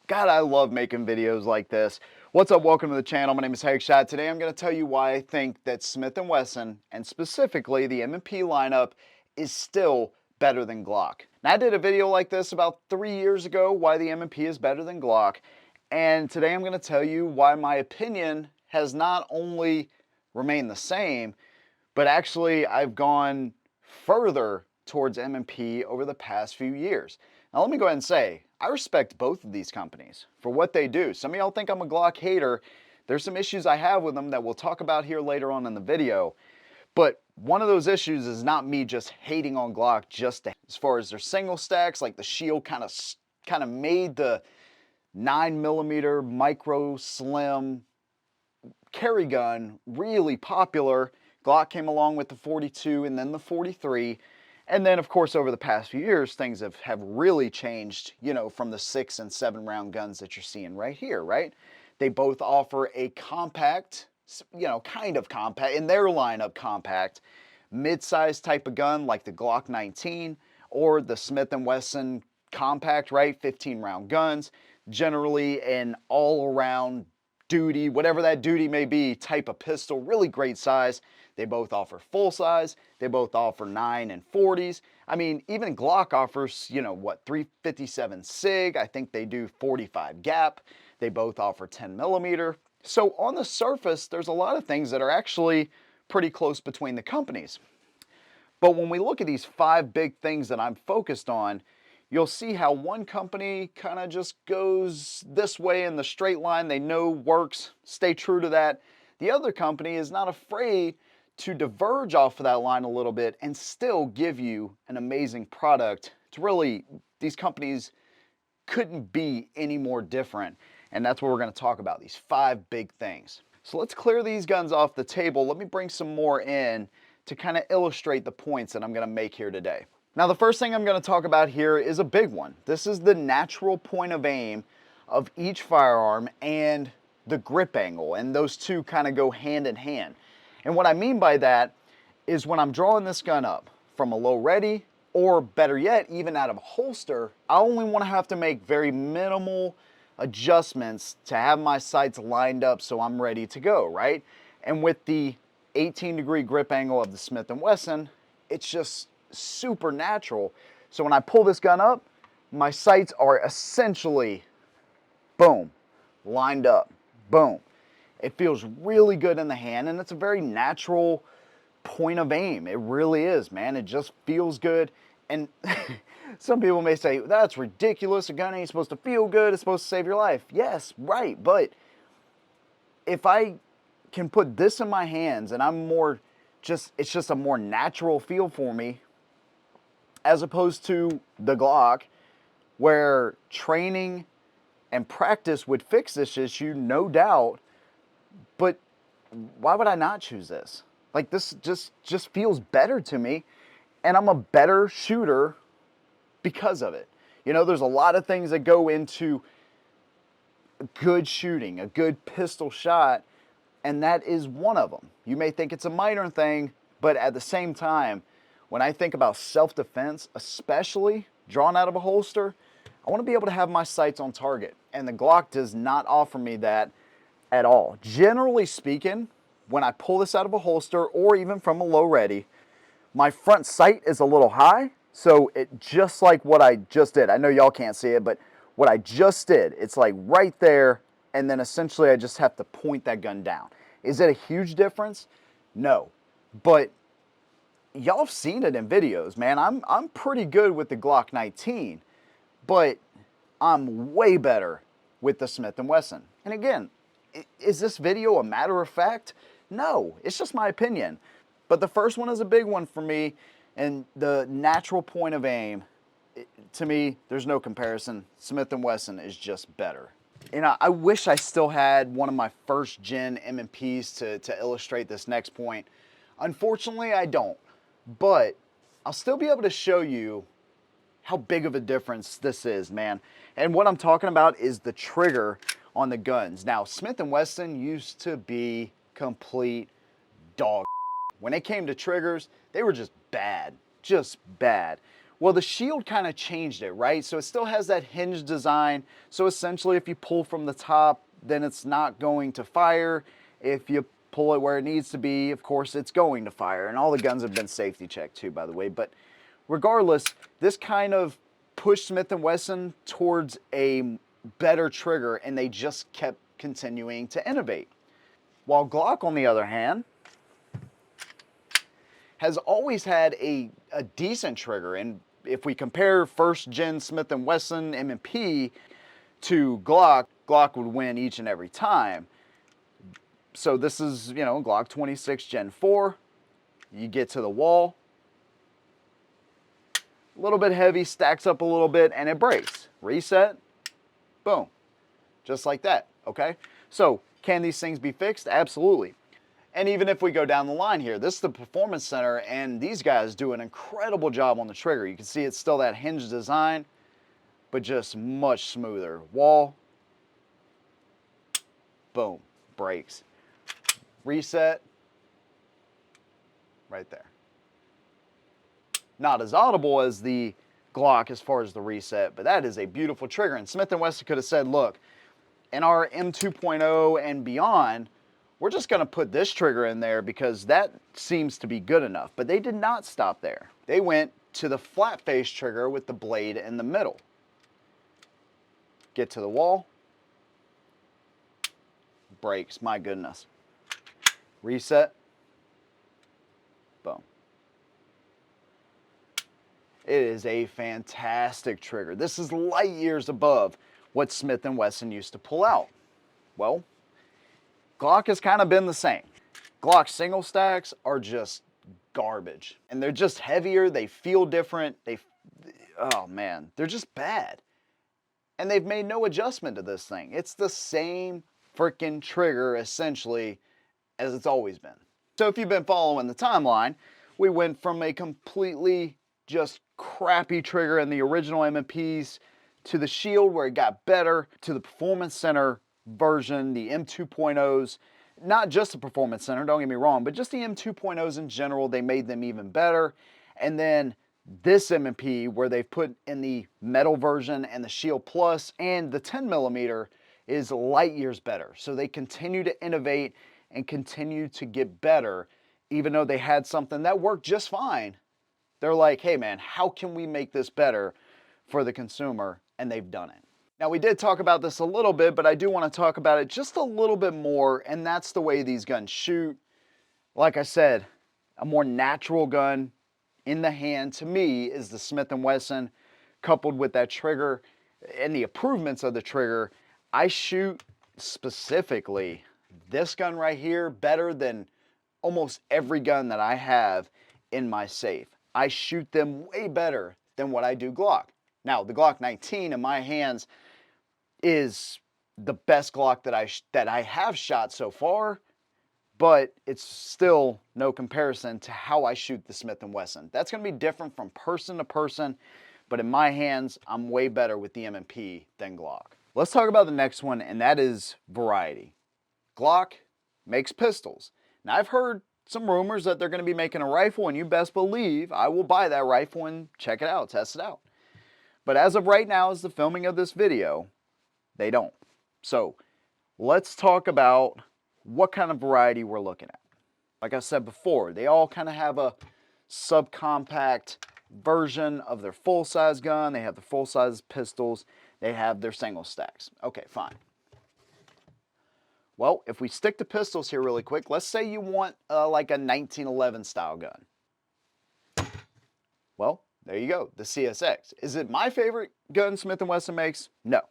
God, I love making videos like this. What's up? Welcome to the channel. My name is Headshot. Today I'm going to tell you why I think that Smith & Wesson, and specifically the M&P lineup, is still better than Glock. Now, I did a video like this about 3 years ago, why the M&P is better than Glock, and today I'm going to tell you why my opinion has not only remained the same, but actually I've gone further towards M&P over the past few years. Now let me go ahead and say, I respect both of these companies for what they do. Some of y'all think I'm a Glock hater. There's some issues I have with them that we'll talk about here later on in the video. But one of those issues is not me just hating on Glock as far as their single stacks, like the Shield kind of made the 9mm micro slim carry gun really popular. Glock came along with the 42 and then the 43. And then, of course, over the past few years, things have really changed, from the 6 and 7 round guns that you're seeing right here, right? They both offer a compact, kind of compact, in their lineup compact, mid-size type of gun like the Glock 19 or the Smith & Wesson compact, right? 15 round guns, generally an all-around duty, whatever that duty may be, type of pistol, really great size. They both offer full size. They both offer 9 and 40s. I mean, even Glock offers, 357 SIG. I think they do 45 gap. They both offer 10mm. So on the surface, there's a lot of things that are actually pretty close between the companies. But when we look at these 5 big things that I'm focused on, you'll see how one company kind of just goes this way in the straight line. They know works, stay true to that. The other company is not afraid to diverge off of that line a little bit and still give you an amazing product. It's really, these companies couldn't be any more different. And that's what we're going to talk about, these 5 big things. So let's clear these guns off the table. Let me bring some more in to kind of illustrate the points that I'm going to make here today. Now, the first thing I'm going to talk about here is a big one. This is the natural point of aim of each firearm and the grip angle, and those two kind of go hand in hand. And what I mean by that is when I'm drawing this gun up from a low ready, or better yet, even out of a holster, I only want to have to make very minimal adjustments to have my sights lined up so I'm ready to go, right? And with the 18-degree grip angle of the Smith & Wesson, it's just super natural. So when I pull this gun up, my sights are essentially, boom, lined up, boom. It feels really good in the hand, and it's a very natural point of aim. It really is, man. It just feels good. And some people may say, that's ridiculous. A gun ain't supposed to feel good. It's supposed to save your life. Yes, right. But if I can put this in my hands and it's just a more natural feel for me, as opposed to the Glock, where training and practice would fix this issue, no doubt. But why would I not choose this? Like, this just feels better to me, and I'm a better shooter because of it. There's a lot of things that go into good shooting, a good pistol shot, and that is one of them. You may think it's a minor thing, but at the same time, when I think about self-defense, especially drawn out of a holster, I want to be able to have my sights on target, and the Glock does not offer me that at all. Generally speaking, when I pull this out of a holster or even from a low ready, my front sight is a little high, so it just like what I just did. I know y'all can't see it, but what I just did, it's like right there, and then essentially I just have to point that gun down. Is it a huge difference? No, but y'all have seen it in videos, man. I'm pretty good with the Glock 19, but I'm way better with the Smith & Wesson. And again, is this video a matter of fact? No, it's just my opinion. But the first one is a big one for me, and the natural point of aim, to me, there's no comparison. Smith & Wesson is just better. I wish I still had one of my first gen M&Ps to illustrate this next point. Unfortunately, I don't. But I'll still be able to show you how big of a difference this is, man. And what I'm talking about is the trigger on the guns. Now, Smith & Wesson used to be complete dog. When it came to triggers, they were just bad. Well, the shield kind of changed it, right? So it still has that hinge design. So essentially, if you pull from the top, then it's not going to fire. If you pull it where it needs to be, of course, it's going to fire. And all the guns have been safety checked too, by the way. But regardless, this kind of pushed Smith & Wesson towards a better trigger, and they just kept continuing to innovate. While Glock, on the other hand, has always had a decent trigger. And if we compare first gen Smith & Wesson M&P to Glock, Glock would win each and every time. So this is, you know, Glock 26 Gen 4. You get to the wall, a little bit heavy, stacks up a little bit, and it breaks. Reset, boom, just like that, okay? So can these things be fixed? Absolutely. And even if we go down the line here, this is the Performance Center, and these guys do an incredible job on the trigger. You can see it's still that hinge design, but just much smoother. Wall, boom, breaks. Reset, right there. Not as audible as the Glock as far as the reset, but that is a beautiful trigger. And Smith & Wesson could have said, look, in our M2.0 and beyond, we're just going to put this trigger in there because that seems to be good enough. But they did not stop there. They went to the flat face trigger with the blade in the middle. Get to the wall. Breaks, my goodness. Reset. Boom. It is a fantastic trigger. This is light years above what Smith & Wesson used to pull out. Well, Glock has kind of been the same. Glock single stacks are just garbage. And they're just heavier, they feel different, oh man, they're just bad. And they've made no adjustment to this thing. It's the same freaking trigger, essentially, as it's always been. So if you've been following the timeline, we went from a completely just crappy trigger in the original M&Ps to the Shield where it got better, to the Performance Center version, the M2.0s, not just the Performance Center, don't get me wrong, but just the M2.0s in general, they made them even better. And then this M&P where they've put in the metal version and the Shield Plus and the 10mm is light years better. So they continue to innovate and continue to get better, even though they had something that worked just fine. They're like, hey man, how can we make this better for the consumer? And they've done it. Now we did talk about this a little bit, but I do want to talk about it just a little bit more, and that's the way these guns shoot. Like I said, a more natural gun in the hand to me is the Smith & Wesson, coupled with that trigger and the improvements of the trigger. I shoot specifically this gun right here better than almost every gun that I have in my safe. I shoot them way better than what I do Glock. Now, the Glock 19 in my hands is the best Glock that I have shot so far, but it's still no comparison to how I shoot the Smith & Wesson. That's going to be different from person to person, but in my hands, I'm way better with the M&P than Glock. Let's talk about the next one, and that is variety. Glock makes pistols. Now, I've heard some rumors that they're going to be making a rifle, and you best believe I will buy that rifle and check it out, test it out. But as of right now, as the filming of this video, they don't. So let's talk about what kind of variety we're looking at. Like I said before, they all kind of have a subcompact version of their full-size gun. They have the full-size pistols. They have their single stacks. Okay, fine. Well, if we stick to pistols here really quick, let's say you want like a 1911 style gun. Well, there you go, the CSX. Is it my favorite gun Smith & Wesson makes? No.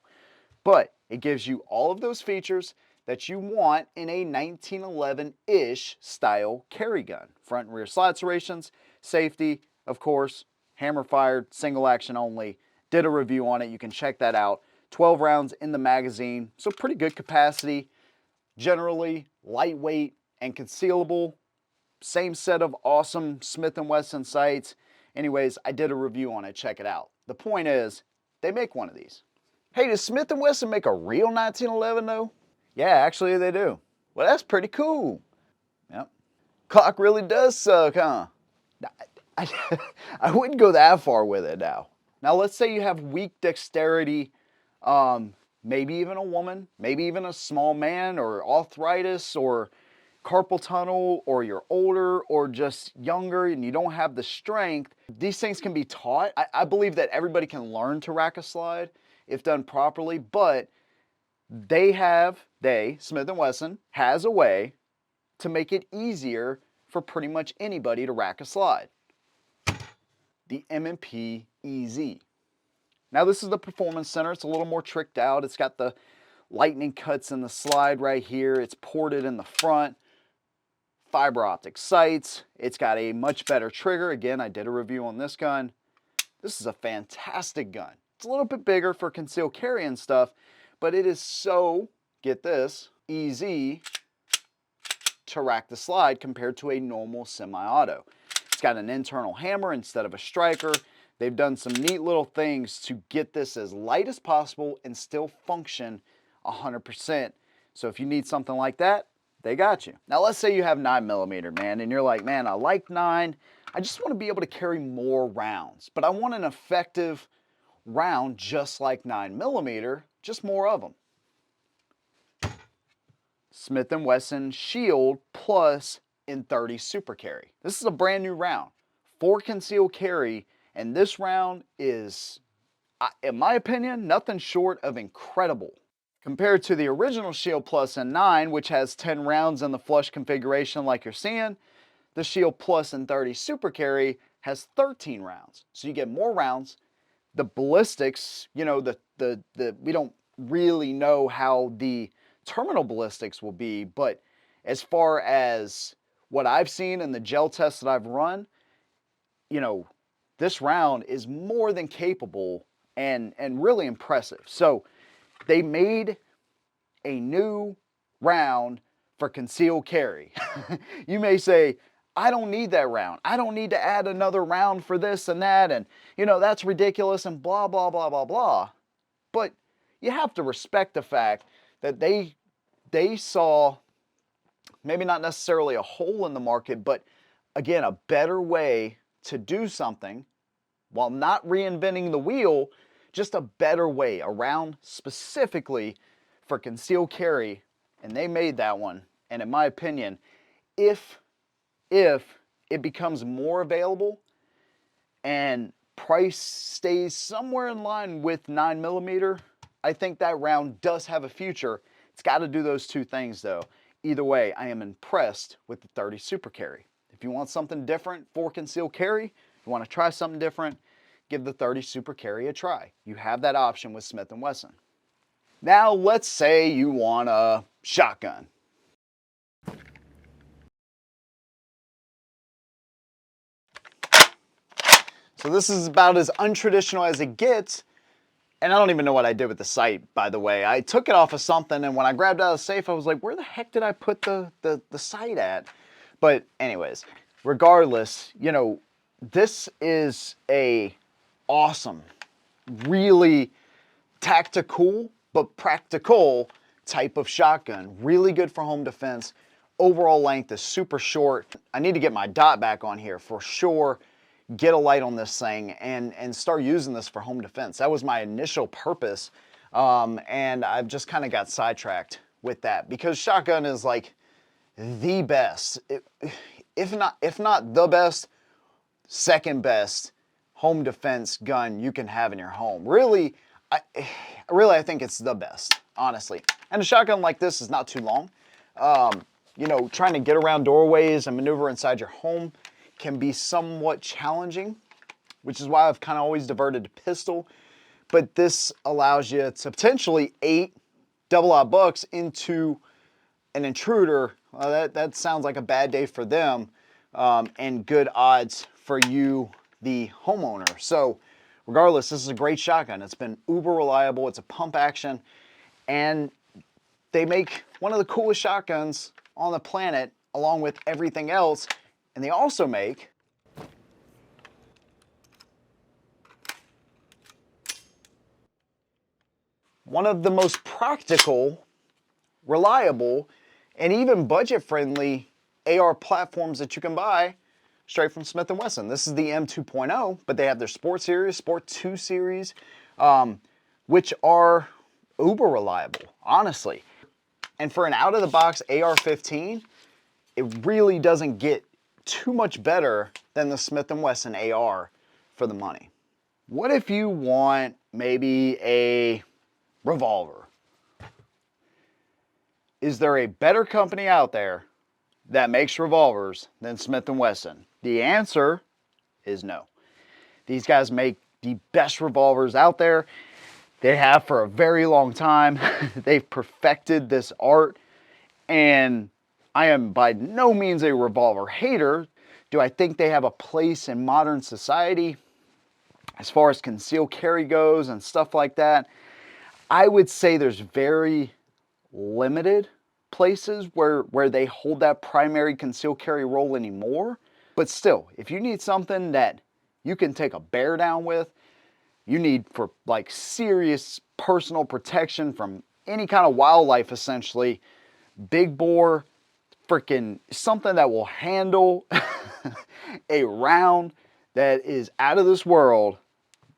But it gives you all of those features that you want in a 1911-ish style carry gun. Front and rear slide serrations, safety, of course, hammer fired, single action only. Did a review on it, you can check that out. 12 rounds in the magazine, so pretty good capacity. Generally lightweight and concealable. Same set of awesome Smith & Wesson sights. Anyways, I did a review on it, check it out. The point is, they make one of these. Hey, does Smith & Wesson make a real 1911 though? Yeah, actually they do. Well, that's pretty cool. Yep. Glock really does suck, huh? I, I wouldn't go that far with it now. Now, let's say you have weak dexterity, maybe even a woman, maybe even a small man, or arthritis, or carpal tunnel, or you're older, or just younger and you don't have the strength. These things can be taught. I believe that everybody can learn to rack a slide if done properly, but Smith & Wesson, has a way to make it easier for pretty much anybody to rack a slide. The M&P EZ. Now this is the Performance Center. It's a little more tricked out. It's got the lightning cuts in the slide right here. It's ported in the front. Fiber optic sights. It's got a much better trigger. Again, I did a review on this gun. This is a fantastic gun. It's a little bit bigger for concealed carry and stuff, but it is so, get this, easy to rack the slide compared to a normal semi-auto. It's got an internal hammer instead of a striker. They've done some neat little things to get this as light as possible and still function 100%. So if you need something like that, they got you. Now let's say you have 9mm, man, and you're like, man, I like 9. I just want to be able to carry more rounds, but I want an effective round just like 9mm, just more of them. Smith & Wesson Shield Plus in 30 Super Carry. This is a brand new round for concealed carry, and this round is, in my opinion, nothing short of incredible. Compared to the original Shield Plus in 9, which has 10 rounds in the flush configuration like you're seeing, the Shield Plus in 30 Super Carry has 13 rounds. So you get more rounds. The ballistics, you know, we don't really know how the terminal ballistics will be, but as far as what I've seen in the gel tests that I've run, you know, this round is more than capable and really impressive. So they made a new round for concealed carry. You may say, I don't need that round. I don't need to add another round for this and that, and you know, that's ridiculous and blah, blah, blah, blah, blah. But you have to respect the fact that they saw maybe not necessarily a hole in the market, but again, a better way to do something while not reinventing the wheel, just a better way around specifically for concealed carry, and they made that one. And in my opinion, if it becomes more available and price stays somewhere in line with 9mm, I think that round does have a future. It's got to do those two things though. Either way, I am impressed with the 30 Super Carry. If you want something different for concealed carry, if you want to try something different, give the 30 Super Carry a try. You have that option with Smith & Wesson. Now let's say you want a shotgun. So this is about as untraditional as it gets. And I don't even know what I did with the sight, by the way. I took it off of something, and when I grabbed it out of the safe, I was like, where the heck did I put the sight at? But anyways, regardless, you know, this is a awesome, really tactical, but practical type of shotgun. Really good for home defense. Overall length is super short. I need to get my dot back on here for sure. Get a light on this thing and start using this for home defense. That was my initial purpose, and I've just kind of got sidetracked with that because shotgun is like the best, if not the best, second best home defense gun you can have in your home. Really, I think it's the best, honestly. And a shotgun like this is not too long. You know, trying to get around doorways and maneuver inside your home can be somewhat challenging, which is why I've kind of always diverted to pistol. But this allows you to potentially 8 double-aught bucks into an intruder. Well, that sounds like a bad day for them, and good odds for you, the homeowner. So regardless, this is a great shotgun. It's been uber reliable. It's a pump action, and they make one of the coolest shotguns on the planet along with everything else. And they also make one of the most practical, reliable, and even budget-friendly AR platforms that you can buy straight from Smith & Wesson. This is the M2.0, but they have their Sport Series, Sport 2 Series, which are uber reliable, honestly. And for an out-of-the-box AR-15, it really doesn't get too much better than the Smith & Wesson AR for the money. What if you want maybe a revolver? Is there a better company out there that makes revolvers than Smith & Wesson? The answer is no. These guys make the best revolvers out there. They have for a very long time. They've perfected this art, and I am by no means a revolver hater. Do I think they have a place in modern society as far as concealed carry goes and stuff like that? I would say there's very limited places where they hold that primary concealed carry role anymore. But still, if you need something that you can take a bear down with, you need for like serious personal protection from any kind of wildlife, essentially, big bore, freaking something that will handle a round that is out of this world.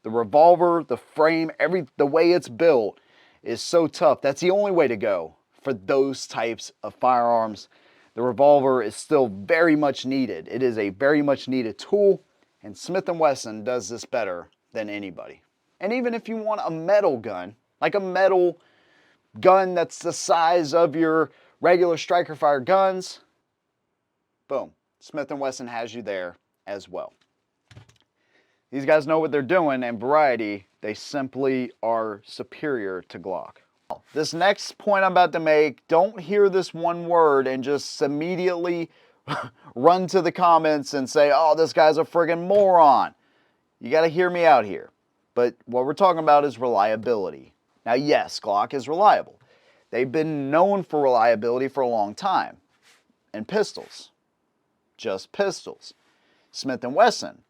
The revolver, the frame, the way it's built is so tough. That's the only way to go for those types of firearms. The revolver is still very much needed. It is a very much needed tool, and Smith & Wesson does this better than anybody. And even if you want a metal gun, like a metal gun that's the size of your regular striker fire guns, boom, Smith & Wesson has you there as well. These guys know what they're doing, and variety, they simply are superior to Glock. This next point I'm about to make, don't hear this one word and just immediately run to the comments and say, oh, this guy's a friggin' moron. You gotta hear me out here. But what we're talking about is reliability. Now, yes, Glock is reliable. They've been known for reliability for a long time. And pistols, just pistols. Smith & Wesson,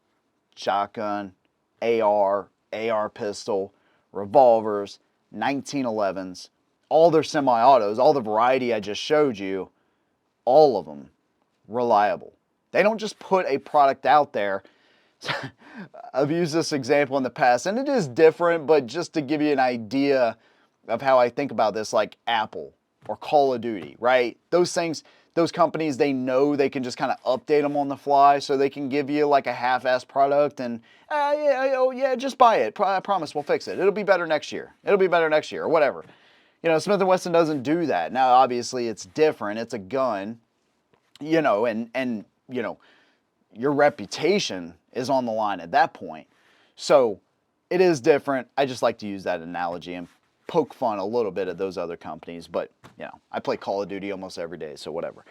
shotgun, AR pistol, revolvers, 1911s, all their semi-autos, all the variety I just showed you, all of them reliable. They don't just put a product out there. I've used this example in the past, and it is different, but just to give you an idea of how I think about this, like Apple or Call of Duty, right? Those things, those companies, they know they can just kind of update them on the fly, so they can give you like a half-assed product and, yeah, just buy it. I promise we'll fix it. It'll be better next year. It'll be better next year, or whatever. You know, Smith & Wesson doesn't do that. Now, obviously, it's different. It's a gun, you know, and you know, your reputation is on the line at that point. So it is different. I just like to use that analogy and poke fun a little bit at those other companies, but you know, I play Call of Duty almost every day, so whatever.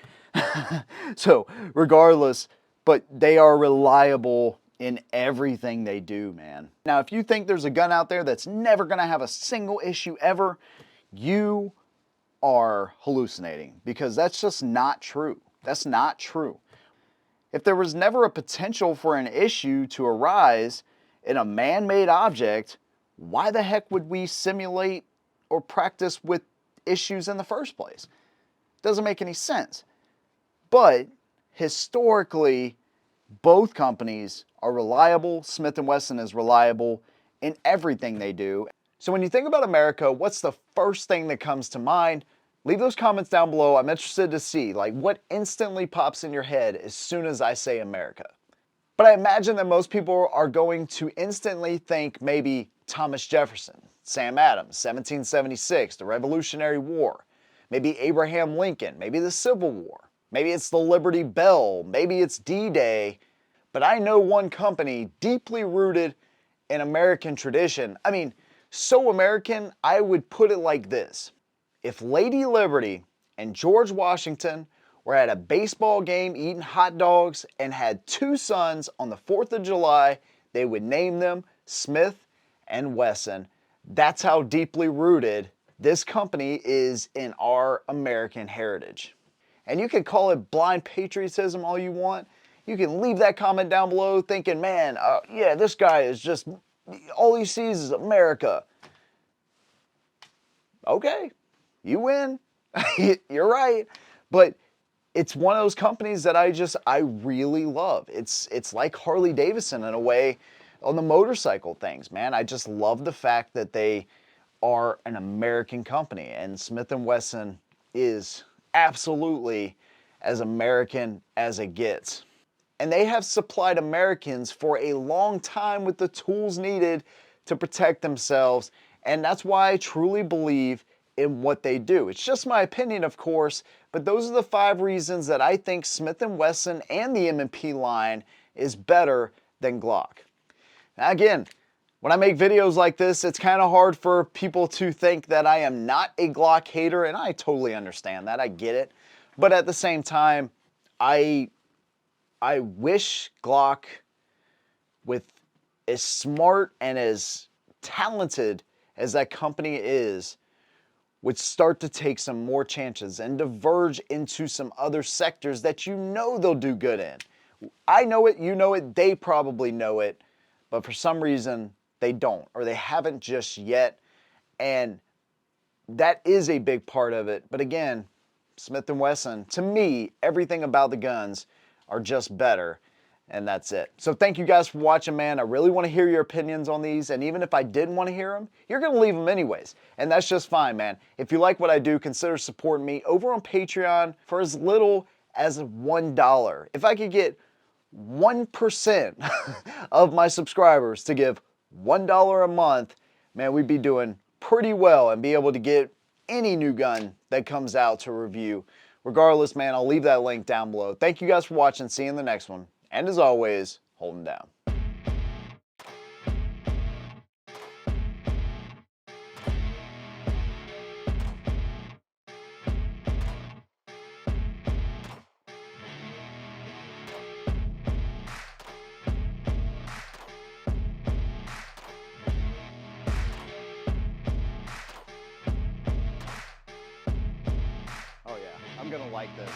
So regardless, but they are reliable in everything they do, man. Now, if you think there's a gun out there that's never gonna have a single issue ever, you are hallucinating, because that's just not true. That's not true. If there was never a potential for an issue to arise in a man-made object, why the heck would we simulate or practice with issues in the first place? Doesn't make any sense. But historically, both companies are reliable. Smith & Wesson is reliable in everything they do. So when you think about America, what's the first thing that comes to mind? Leave those comments down below. I'm interested to see like what instantly pops in your head as soon as I say America. But I imagine that most people are going to instantly think maybe Thomas Jefferson, Sam Adams, 1776, the Revolutionary War, maybe Abraham Lincoln, maybe the Civil War, maybe it's the Liberty Bell, maybe it's D-Day. But I know one company deeply rooted in American tradition. I mean, so American, I would put it like this. If Lady Liberty and George Washington were at a baseball game eating hot dogs and had two sons on the 4th of July, they would name them Smith & Wesson. That's how deeply rooted this company is in our American heritage. And you can call it blind patriotism all you want. You can leave that comment down below thinking, man, yeah, this guy is just, all he sees is America. Okay, you win. You're right. But it's one of those companies that I really love. It's like Harley Davidson in a way on the motorcycle things, man. I just love the fact that they are an American company, and Smith & Wesson is absolutely as American as it gets. And they have supplied Americans for a long time with the tools needed to protect themselves, and that's why I truly believe in what they do. It's just my opinion, of course, but those are the 5 reasons that I think Smith & Wesson and the M&P line is better than Glock. Now again, when I make videos like this, it's kind of hard for people to think that I am not a Glock hater, and I totally understand that. I get it. But at the same time, I wish Glock, with as smart and as talented as that company is, would start to take some more chances and diverge into some other sectors that you know they'll do good in. I know it, you know it, they probably know it, but for some reason they don't, or they haven't just yet, and that is a big part of it. But again, Smith & Wesson, to me, everything about the guns are just better, and that's it. So thank you guys for watching, man. I really want to hear your opinions on these, and even if I didn't want to hear them, you're going to leave them anyways, and that's just fine, man. If you like what I do, consider supporting me over on Patreon for as little as $1. If I could get 1% of my subscribers to give $1 a month, man, we'd be doing pretty well and be able to get any new gun that comes out to review. Regardless, man, I'll leave that link down below. Thank you guys for watching. See you in the next one. And as always, hold them down. Oh yeah, I'm gonna like this.